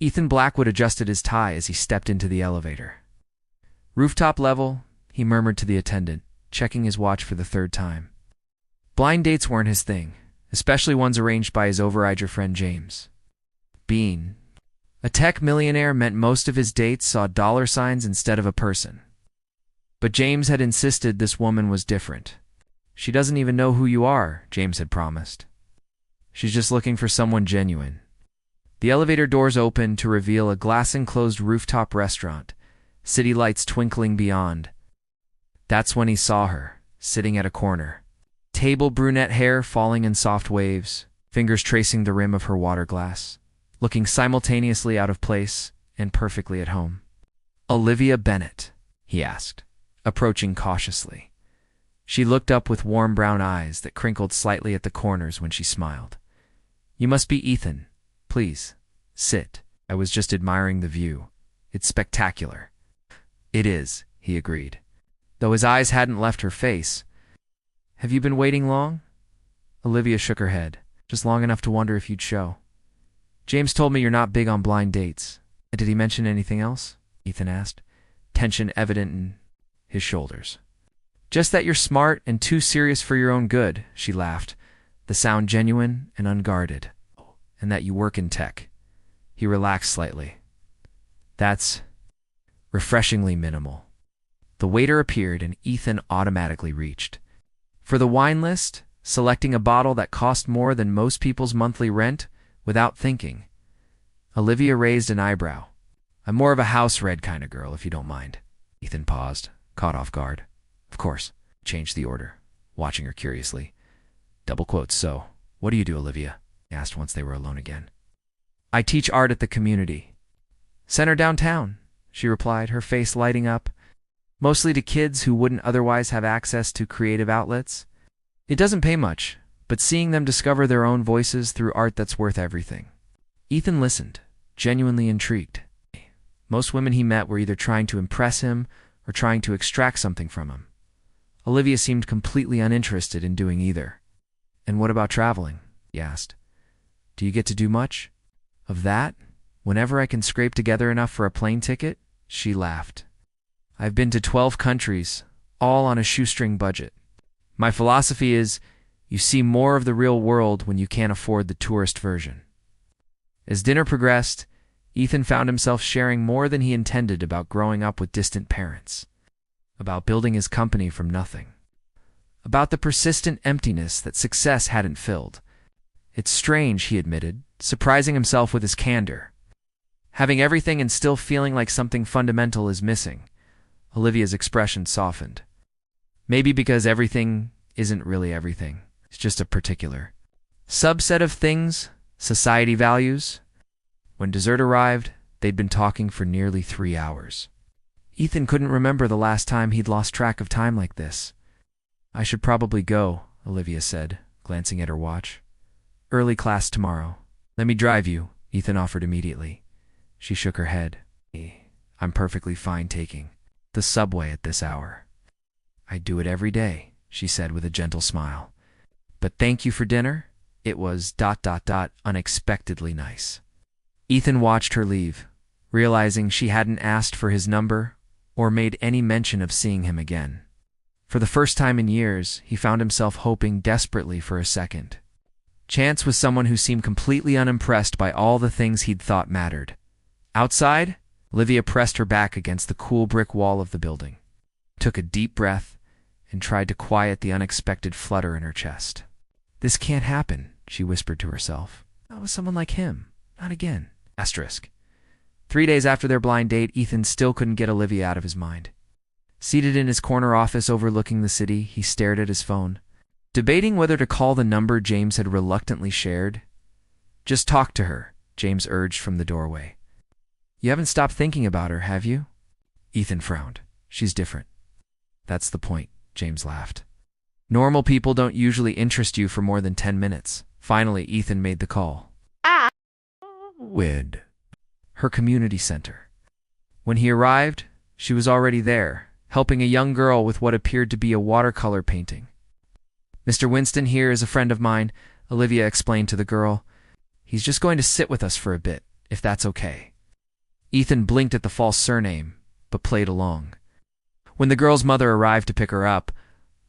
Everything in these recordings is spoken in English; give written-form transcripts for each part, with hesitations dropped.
Ethan Blackwood adjusted his tie as he stepped into the elevator. Rooftop level, he murmured to the attendant, checking his watch for the third time. Blind dates weren't his thing, especially ones arranged by his overijger friend James. Being a tech millionaire meant most of his dates saw dollar signs instead of a person. But James had insisted this woman was different. She doesn't even know who you are, James had promised. She's just looking for someone genuine. The elevator doors opened to reveal a glass-enclosed rooftop restaurant, city lights twinkling beyond. That's when he saw her, sitting at a corner. Table brunette hair falling in soft waves, fingers tracing the rim of her water glass, looking simultaneously out of place and perfectly at home. "Olivia Bennett?" he asked, approaching cautiously. She looked up with warm brown eyes that crinkled slightly at the corners when she smiled. "You must be Ethan. Please, sit. I was just admiring the view. It's spectacular." "It is," he agreed, though his eyes hadn't left her face. "Have you been waiting long?" Olivia shook her head, just long enough to wonder if you'd show. "James told me you're not big on blind dates." "Did he mention anything else?" Ethan asked, tension evident in his shoulders. "Just that you're smart and too serious for your own good," she laughed, the sound genuine and unguarded. "And that you work in tech." He relaxed slightly. "That's refreshingly minimal." The waiter appeared and Ethan automatically reached for the wine list, selecting a bottle that cost more than most people's monthly rent without thinking. Olivia raised an eyebrow. "I'm more of a house red kind of girl, if you don't mind." Ethan paused, caught off guard. "Of course," changed the order, watching her curiously. Double quotes, "So, what do you do, Olivia?" he asked once they were alone again. "I teach art at the community center downtown," she replied, her face lighting up. "Mostly to kids who wouldn't otherwise have access to creative outlets. It doesn't pay much, but seeing them discover their own voices through art, that's worth everything." Ethan listened, genuinely intrigued. Most women he met were either trying to impress him or trying to extract something from him. Olivia seemed completely uninterested in doing either. "And what about traveling?" he asked. "Do you get to do much of that? Whenever I can scrape together enough for a plane ticket?" She laughed. "I've been to 12 countries, all on a shoestring budget. My philosophy is, you see more of the real world when you can't afford the tourist version." As dinner progressed, Ethan found himself sharing more than he intended about growing up with distant parents, about building his company from nothing, about the persistent emptiness that success hadn't filled. "It's strange," he admitted, surprising himself with his candor. "Having everything and still feeling like something fundamental is missing." Olivia's expression softened. "Maybe because everything isn't really everything. It's just a particular subset of things society values." When dessert arrived, they'd been talking for nearly 3 hours. Ethan couldn't remember the last time he'd lost track of time like this. "I should probably go," Olivia said, glancing at her watch. "Early class tomorrow." "Let me drive you," Ethan offered immediately. She shook her head. "I'm perfectly fine taking the subway at this hour." "I do it every day," she said with a gentle smile. "But thank you for dinner. It was ... unexpectedly nice." Ethan watched her leave, realizing she hadn't asked for his number or made any mention of seeing him again. For the first time in years, he found himself hoping desperately for a second chance with someone who seemed completely unimpressed by all the things he'd thought mattered. Outside, Olivia pressed her back against the cool brick wall of the building, took a deep breath, and tried to quiet the unexpected flutter in her chest. "This can't happen," she whispered to herself. "Not with someone like him. Not again." Asterisk. 3 days after their blind date, Ethan still couldn't get Olivia out of his mind. Seated in his corner office overlooking the city, he stared at his phone, debating whether to call the number James had reluctantly shared. "Just talk to her," James urged from the doorway. "You haven't stopped thinking about her, have you?" Ethan frowned. "She's different." "That's the point," James laughed. "Normal people don't usually interest you for more than 10 minutes. Finally, Ethan made the call. With her community center. When he arrived, she was already there, helping a young girl with what appeared to be a watercolor painting. "Mr. Winston here is a friend of mine," Olivia explained to the girl. "He's just going to sit with us for a bit, if that's okay." Ethan blinked at the false surname, but played along. When the girl's mother arrived to pick her up,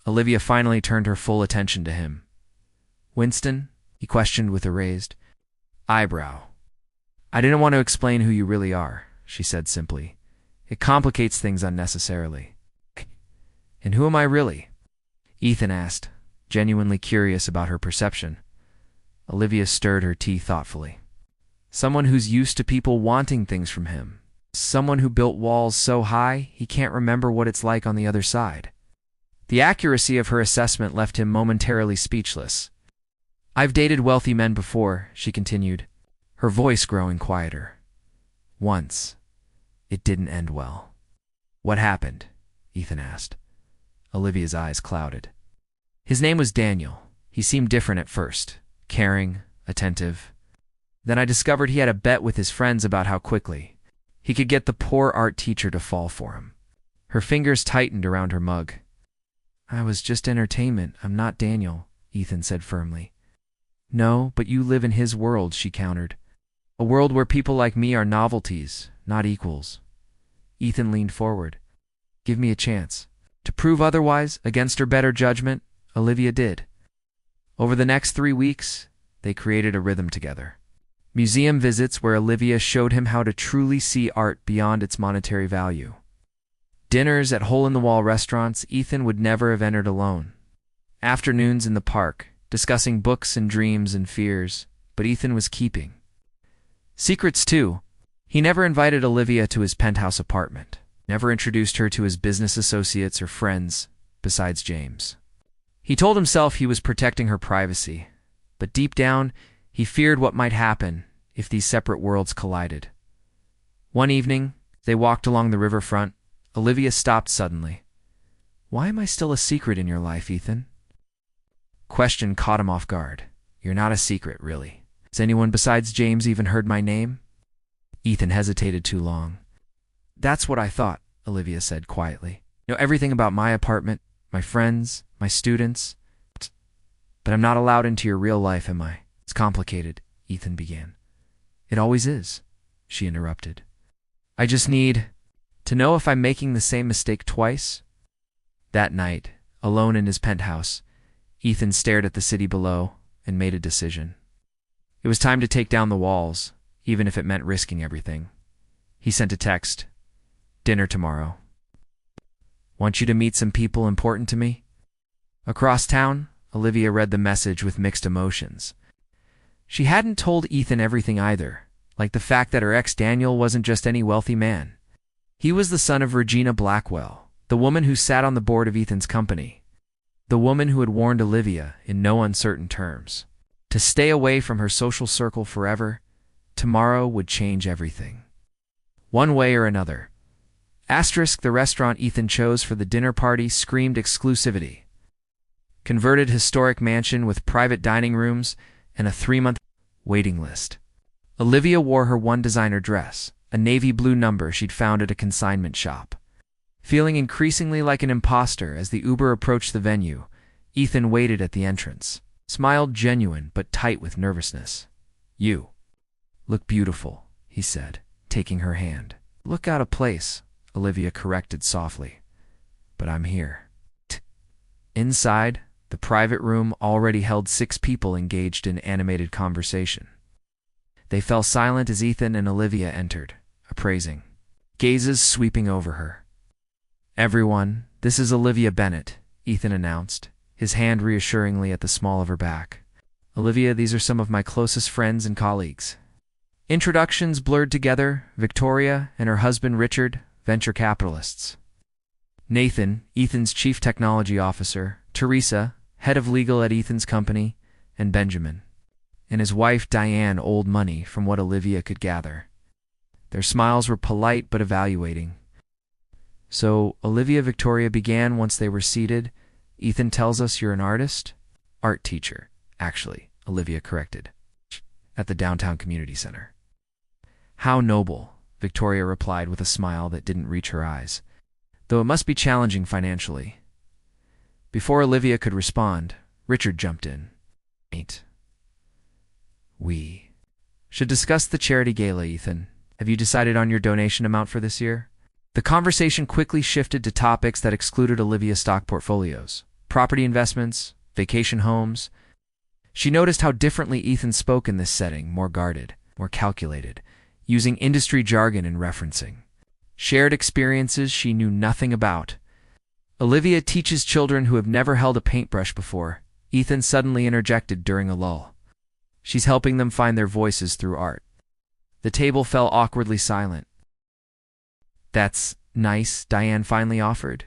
Olivia finally turned her full attention to him. "Winston?" he questioned with a raised eyebrow. "I didn't want to explain who you really are," she said simply. "It complicates things unnecessarily." "And who am I really?" Ethan asked, genuinely curious about her perception. Olivia stirred her tea thoughtfully. "Someone who's used to people wanting things from him. Someone who built walls so high he can't remember what it's like on the other side." The accuracy of her assessment left him momentarily speechless. "I've dated wealthy men before," she continued, her voice growing quieter. "Once. It didn't end well." "What happened?" Ethan asked. Olivia's eyes clouded. "His name was Daniel. He seemed different at first, caring, attentive. Then I discovered he had a bet with his friends about how quickly he could get the poor art teacher to fall for him." Her fingers tightened around her mug. "I was just entertainment. I'm not Daniel," Ethan said firmly. "No, but you live in his world," she countered. "A world where people like me are novelties, not equals." Ethan leaned forward. "Give me a chance." To prove otherwise, against her better judgment, Olivia did. Over the next 3 weeks, they created a rhythm together. Museum visits where Olivia showed him how to truly see art beyond its monetary value. Dinners at hole-in-the-wall restaurants Ethan would never have entered alone. Afternoons in the park, discussing books and dreams and fears, but Ethan was keeping secrets too. He never invited Olivia to his penthouse apartment, never introduced her to his business associates or friends, besides James. He told himself he was protecting her privacy, but deep down, he feared what might happen if these separate worlds collided. One evening, they walked along the riverfront. Olivia stopped suddenly. "Why am I still a secret in your life, Ethan?" Question caught him off guard. "You're not a secret, really. Has anyone besides James even heard my name?" Ethan hesitated too long. "That's what I thought," Olivia said quietly. "You know everything about my apartment, my friends, my students. But I'm not allowed into your real life, am I? It's complicated," Ethan began. "It always is," she interrupted. "I just need to know if I'm making the same mistake twice." That night, alone in his penthouse, Ethan stared at the city below and made a decision. It was time to take down the walls, even if it meant risking everything. He sent a text. "Dinner tomorrow. Want you to meet some people important to me?" Across town, Olivia read the message with mixed emotions. She hadn't told Ethan everything either, like the fact that her ex Daniel wasn't just any wealthy man. He was the son of Regina Blackwell, the woman who sat on the board of Ethan's company, the woman who had warned Olivia, in no uncertain terms, to stay away from her social circle forever. Tomorrow would change everything. One way or another. The restaurant Ethan chose for the dinner party screamed exclusivity. Converted historic mansion with private dining rooms and a 3-month waiting list. Olivia wore her one designer dress, a navy blue number she'd found at a consignment shop. Feeling increasingly like an imposter as the Uber approached the venue, Ethan waited at the entrance, smiled genuine but tight with nervousness. "You look beautiful," he said, taking her hand. "Look out of place," Olivia corrected softly. "But I'm here." Inside, the private room already held 6 people engaged in animated conversation. They fell silent as Ethan and Olivia entered, appraising, gazes sweeping over her. "Everyone, this is Olivia Bennett," Ethan announced, his hand reassuringly at the small of her back. "Olivia, these are some of my closest friends and colleagues." Introductions blurred together, Victoria and her husband Richard, venture capitalists. Nathan, Ethan's chief technology officer, Teresa, head of legal at Ethan's company, and Benjamin, and his wife Diane, old money from what Olivia could gather. Their smiles were polite but evaluating. "So, Olivia," Victoria began once they were seated, "Ethan tells us you're an artist?" "Art teacher, actually," Olivia corrected, "at the downtown community center." "How noble," Victoria replied with a smile that didn't reach her eyes, "though it must be challenging financially." Before Olivia could respond, Richard jumped in. "We should discuss the charity gala, Ethan. Have you decided on your donation amount for this year? The conversation quickly shifted to topics that excluded Olivia's stock portfolios, property investments, vacation homes. She noticed how differently Ethan spoke in this setting, more guarded, more calculated, using industry jargon and referencing. Shared experiences she knew nothing about. Olivia teaches children who have never held a paintbrush before. Ethan suddenly interjected during a lull. She's helping them find their voices through art. The table fell awkwardly silent. That's nice, Diane finally offered.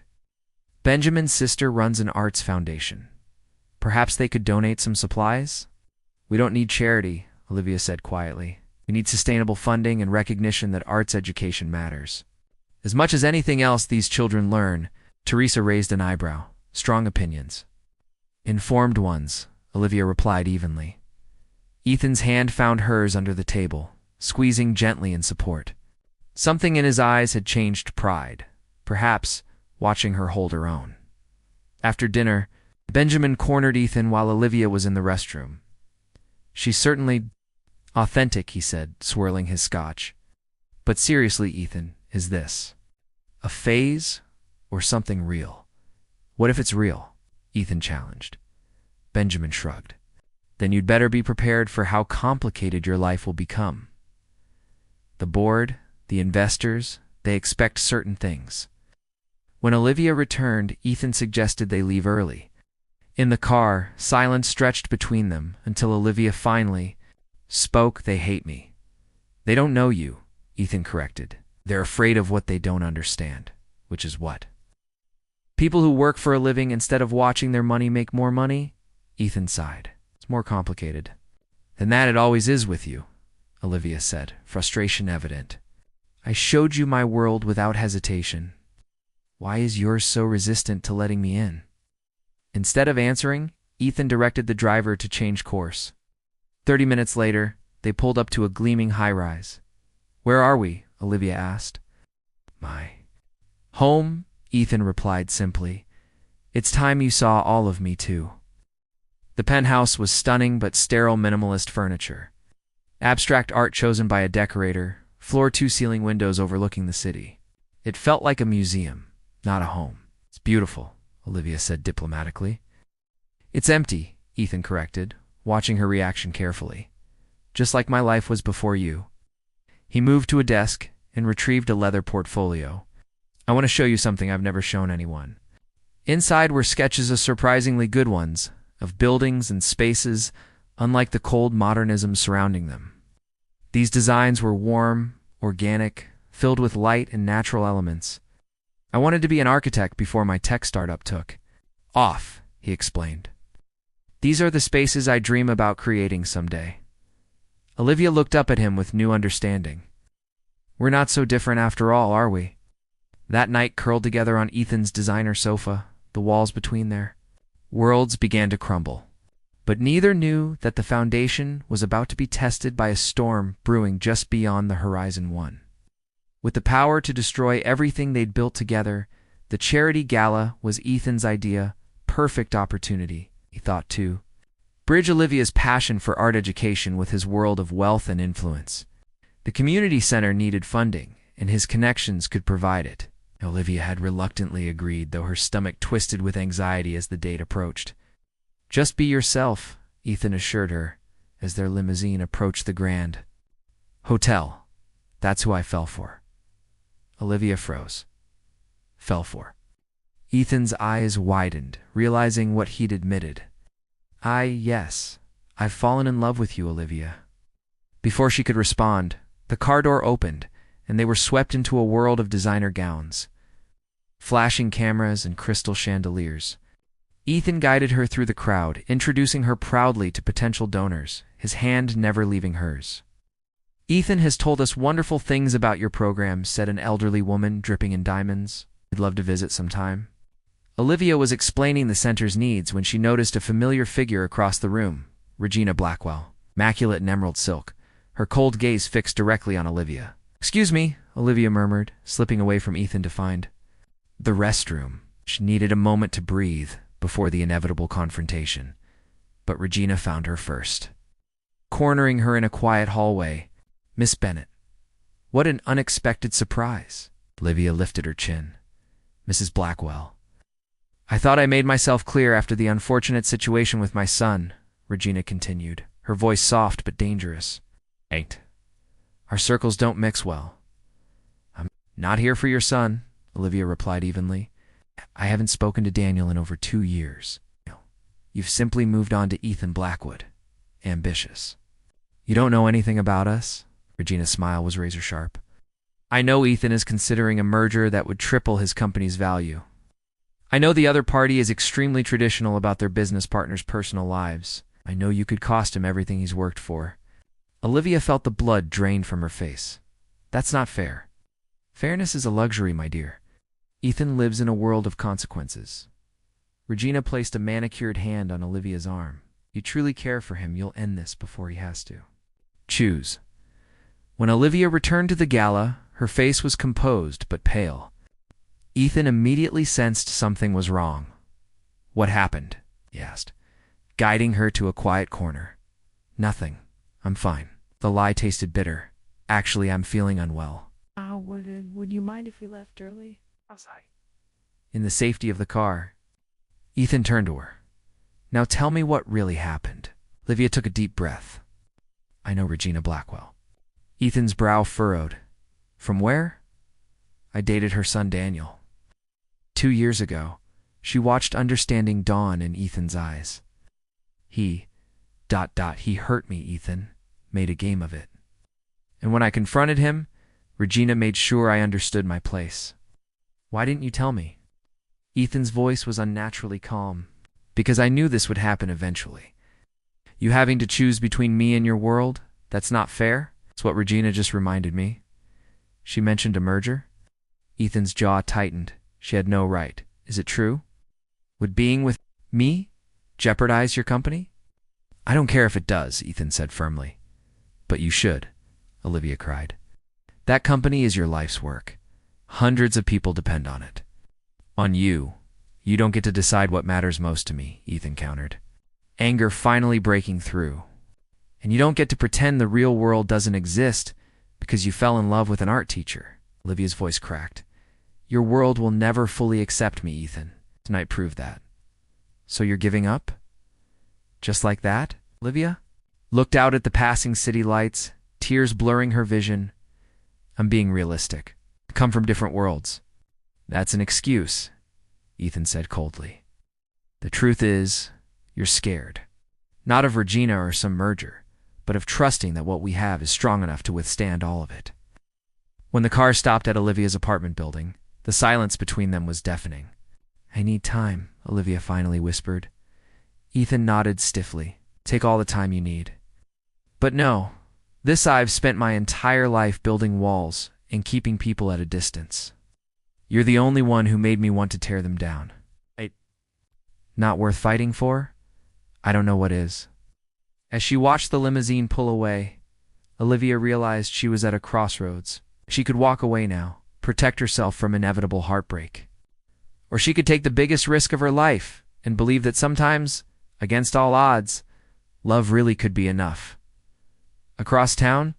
Benjamin's sister runs an arts foundation. Perhaps they could donate some supplies? We don't need charity, Olivia said quietly. We need sustainable funding and recognition that arts education matters. As much as anything else these children learn, Teresa raised an eyebrow. Strong opinions. Informed ones, Olivia replied evenly. Ethan's hand found hers under the table, squeezing gently in support. Something in his eyes had changed pride, perhaps watching her hold her own. After dinner, Benjamin cornered Ethan while Olivia was in the restroom. She's certainly authentic, he said, swirling his scotch. But seriously, Ethan, is this a phase or something real? What if it's real? Ethan challenged. Benjamin shrugged. Then you'd better be prepared for how complicated your life will become. The board, the investors, they expect certain things. When Olivia returned, Ethan suggested they leave early. In the car, silence stretched between them until Olivia finally spoke. They hate me. They don't know you, Ethan corrected. They're afraid of what they don't understand, which is what? People who work for a living instead of watching their money make more money? Ethan sighed. It's more complicated than that. It always is with you, Olivia said, frustration evident. I showed you my world without hesitation. Why is yours so resistant to letting me in? Instead of answering, Ethan directed the driver to change course. 30 minutes later, they pulled up to a gleaming high-rise. Where are we? Olivia asked. My home, Ethan replied simply. It's time you saw all of me, too. The penthouse was stunning but sterile minimalist furniture. Abstract art chosen by a decorator, floor-to-ceiling windows overlooking the city. It felt like a museum, not a home. It's beautiful, Olivia said diplomatically. It's empty, Ethan corrected, watching her reaction carefully. Just like my life was before you. He moved to a desk and retrieved a leather portfolio. I want to show you something I've never shown anyone. Inside were sketches, of surprisingly good ones, of buildings and spaces, unlike the cold modernism surrounding them. These designs were warm, organic, filled with light and natural elements. I wanted to be an architect before my tech startup took off, he explained. These are the spaces I dream about creating someday. Olivia looked up at him with new understanding. We're not so different after all, are we? That night, curled together on Ethan's designer sofa, the walls between their worlds began to crumble. But neither knew that the foundation was about to be tested by a storm brewing just beyond the horizon one. With the power to destroy everything they'd built together, the charity gala was Ethan's idea. Perfect opportunity, he thought too. Bridge Olivia's passion for art education with his world of wealth and influence. The community center needed funding, and his connections could provide it. Olivia had reluctantly agreed, though her stomach twisted with anxiety as the date approached. Just be yourself, Ethan assured her, as their limousine approached the Grand Hotel. That's who I fell for. Olivia froze. Fell for. Ethan's eyes widened, realizing what he'd admitted. Yes, I've fallen in love with you, Olivia. Before she could respond, the car door opened, and they were swept into a world of designer gowns, flashing cameras and crystal chandeliers. Ethan guided her through the crowd, introducing her proudly to potential donors, his hand never leaving hers. Ethan has told us wonderful things about your program, said an elderly woman dripping in diamonds. We'd love to visit sometime. Olivia was explaining the center's needs when she noticed a familiar figure across the room, Regina Blackwell, immaculate in emerald silk, her cold gaze fixed directly on Olivia. Excuse me, Olivia murmured, slipping away from Ethan to find the restroom. She needed a moment to breathe before the inevitable confrontation, but Regina found her first. Cornering her in a quiet hallway, Miss Bennett. What an unexpected surprise. Olivia lifted her chin. Mrs. Blackwell. I thought I made myself clear after the unfortunate situation with my son, Regina continued, her voice soft but dangerous. Ain't. Our circles don't mix well. I'm not here for your son, Olivia replied evenly. I haven't spoken to Daniel in over 2 years. You've simply moved on to Ethan Blackwood. Ambitious. You don't know anything about us? Regina's smile was razor sharp. I know Ethan is considering a merger that would triple his company's value. I know the other party is extremely traditional about their business partners' personal lives. I know you could cost him everything he's worked for. Olivia felt the blood drain from her face. That's not fair. Fairness is a luxury, my dear. Ethan lives in a world of consequences. Regina placed a manicured hand on Olivia's arm. You truly care for him, you'll end this before he has to. Choose. When Olivia returned to the gala, her face was composed but pale. Ethan immediately sensed something was wrong. What happened? He asked, guiding her to a quiet corner. Nothing. I'm fine. The lie tasted bitter. Actually, I'm feeling unwell. Would you mind if we left early? In the safety of the car, Ethan turned to her. Now tell me what really happened. Olivia took a deep breath. I know Regina Blackwell. Ethan's brow furrowed. From where? I dated her son Daniel. 2 years ago, she watched understanding dawn in Ethan's eyes. He hurt me, Ethan, made a game of it. And when I confronted him, Regina made sure I understood my place. Why didn't you tell me? Ethan's voice was unnaturally calm. Because I knew this would happen eventually. You having to choose between me and your world? That's not fair? It's what Regina just reminded me. She mentioned a merger? Ethan's jaw tightened. She had no right. Is it true? Would being with me jeopardize your company? I don't care if it does, Ethan said firmly. But you should, Olivia cried. That company is your life's work. Hundreds of people depend on it. On you. You don't get to decide what matters most to me, Ethan countered, anger finally breaking through. And you don't get to pretend the real world doesn't exist because you fell in love with an art teacher. Olivia's voice cracked. Your world will never fully accept me, Ethan. Tonight proved that. So you're giving up? Just like that? Olivia looked out at the passing city lights, tears blurring her vision. I'm being realistic. I come from different worlds. That's an excuse, Ethan said coldly. The truth is, you're scared. Not of Regina or some merger, but of trusting that what we have is strong enough to withstand all of it. When the car stopped at Olivia's apartment building, the silence between them was deafening. I need time, Olivia finally whispered. Ethan nodded stiffly. Take all the time you need. But no, I've spent my entire life building walls and keeping people at a distance. You're the only one who made me want to tear them down. Not worth fighting for? I don't know what is. As she watched the limousine pull away, Olivia realized she was at a crossroads. She could walk away now, protect herself from inevitable heartbreak. Or she could take the biggest risk of her life and believe that sometimes, against all odds, love really could be enough. Across town,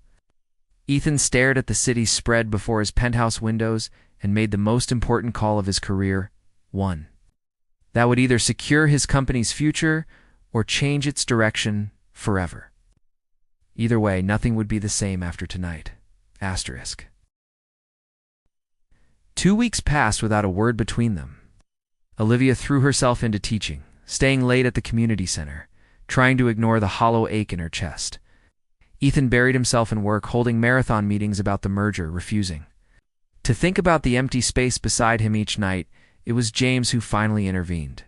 Ethan stared at the city spread before his penthouse windows and made the most important call of his career, one. That would either secure his company's future or change its direction forever. Either way, nothing would be the same after tonight. Asterisk. 2 weeks passed without a word between them. Olivia threw herself into teaching, staying late at the community center, trying to ignore the hollow ache in her chest. Ethan buried himself in work, holding marathon meetings about the merger, refusing. To think about the empty space beside him each night, it was James who finally intervened.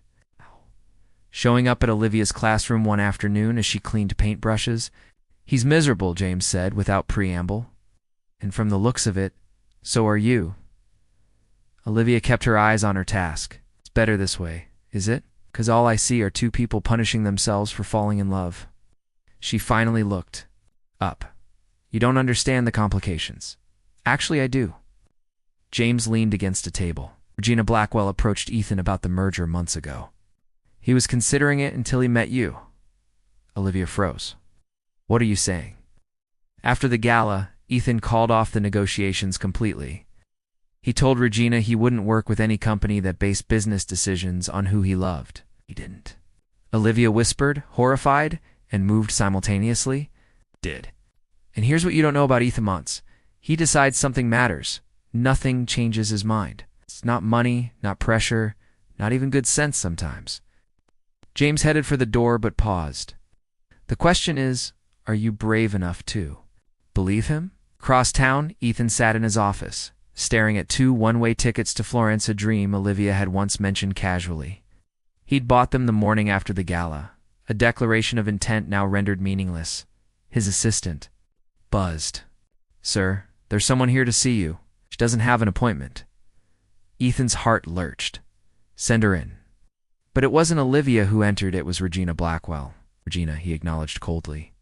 Showing up at Olivia's classroom one afternoon as she cleaned paintbrushes, he's miserable, James said without preamble. And from the looks of it, so are you. Olivia kept her eyes on her task. It's better this way, is it? 'Cause all I see are 2 people punishing themselves for falling in love. She finally looked up. You don't understand the complications. Actually, I do. James leaned against a table. Regina Blackwell approached Ethan about the merger months ago. He was considering it until he met you. Olivia froze. What are you saying? After the gala, Ethan called off the negotiations completely. He told Regina he wouldn't work with any company that based business decisions on who he loved. He didn't. Olivia whispered, horrified, and moved simultaneously. Did. And here's what you don't know about Ethan Montz. He decides something matters. Nothing changes his mind. It's not money, not pressure, not even good sense sometimes. James headed for the door but paused. The question is, are you brave enough to believe him? Across town, Ethan sat in his office, staring at 2 one-way tickets to Florence, a dream Olivia had once mentioned casually. He'd bought them the morning after the gala, a declaration of intent now rendered meaningless. His assistant buzzed. "Sir, there's someone here to see you. She doesn't have an appointment." Ethan's heart lurched. "Send her in." But it wasn't Olivia who entered, it was Regina Blackwell. "Regina," he acknowledged coldly.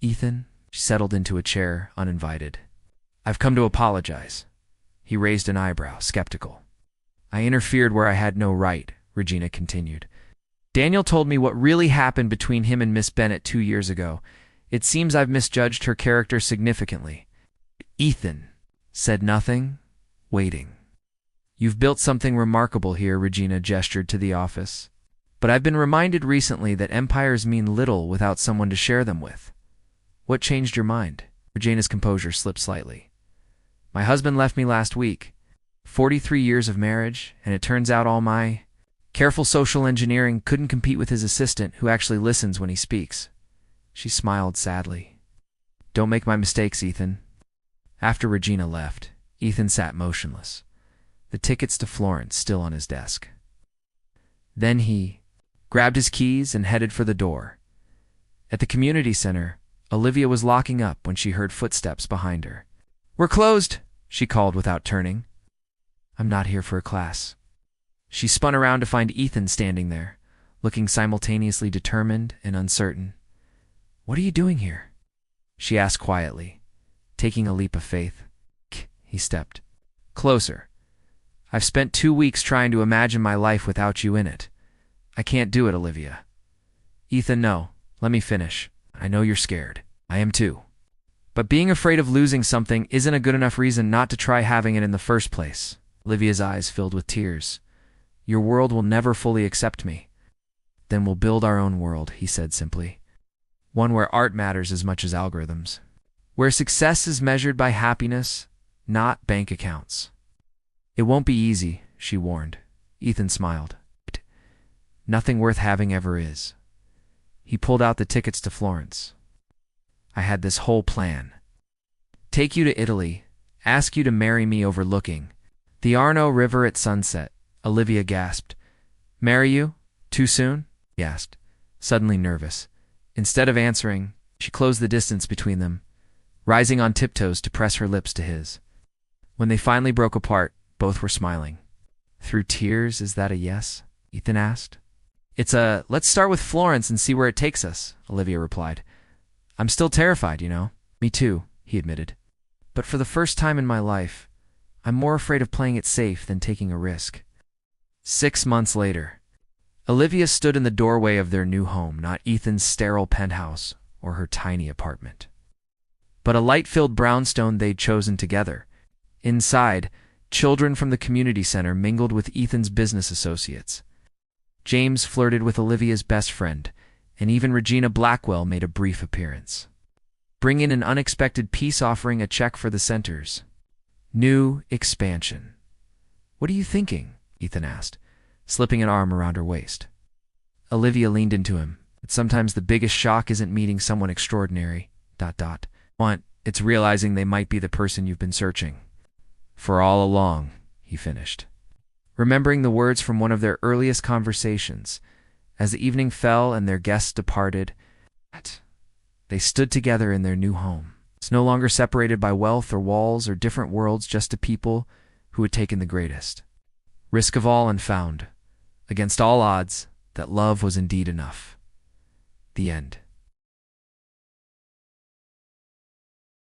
"Ethan?" She settled into a chair, uninvited. "I've come to apologize." He raised an eyebrow, skeptical. "I interfered where I had no right," Regina continued. "Daniel told me what really happened between him and Miss Bennett 2 years ago. It seems I've misjudged her character significantly." Ethan said nothing, waiting. "You've built something remarkable here," Regina gestured to the office. "But I've been reminded recently that empires mean little without someone to share them with." "What changed your mind?" Regina's composure slipped slightly. "My husband left me last week. 43 years of marriage, and it turns out all my careful social engineering couldn't compete with his assistant, who actually listens when he speaks." She smiled sadly. "Don't make my mistakes, Ethan." After Regina left, Ethan sat motionless, the tickets to Florence still on his desk. Then he grabbed his keys and headed for the door. At the community center, Olivia was locking up when she heard footsteps behind her. "We're closed," she called without turning. "I'm not here for a class." She spun around to find Ethan standing there, looking simultaneously determined and uncertain. "What are you doing here?" she asked quietly, taking a leap of faith. He stepped closer. "I've spent 2 weeks trying to imagine my life without you in it. I can't do it, Olivia." "Ethan, no. Let me finish. I know you're scared. I am too. But being afraid of losing something isn't a good enough reason not to try having it in the first place." Olivia's eyes filled with tears. "Your world will never fully accept me." "Then we'll build our own world," he said simply. "One where art matters as much as algorithms. Where success is measured by happiness, not bank accounts." "It won't be easy," she warned. Ethan smiled. "Nothing worth having ever is." He pulled out the tickets to Florence. "I had this whole plan. Take you to Italy, ask you to marry me overlooking the Arno River at sunset." Olivia gasped. "Marry you? Too soon?" he asked, suddenly nervous. Instead of answering, she closed the distance between them, rising on tiptoes to press her lips to his. When they finally broke apart, both were smiling. "Through tears, is that a yes?" Ethan asked. "It's a, let's start with Florence and see where it takes us," Olivia replied. "I'm still terrified, you know." "Me too," he admitted. "But for the first time in my life, I'm more afraid of playing it safe than taking a risk." 6 months later, Olivia stood in the doorway of their new home, not Ethan's sterile penthouse or her tiny apartment, but a light-filled brownstone they'd chosen together. Inside, children from the community center mingled with Ethan's business associates. James flirted with Olivia's best friend, and even Regina Blackwell made a brief appearance. Bring in an unexpected peace offering a check for the center's new expansion. "What are you thinking?" Ethan asked, slipping an arm around her waist. Olivia leaned into him. "But sometimes the biggest shock isn't meeting someone extraordinary, ... It's realizing they might be the person you've been searching for all along," he finished, remembering the words from one of their earliest conversations. As the evening fell and their guests departed, they stood together in their new home. It's no longer separated by wealth or walls or different worlds, just a people who had taken the greatest risk of all and found, against all odds, that love was indeed enough. The end.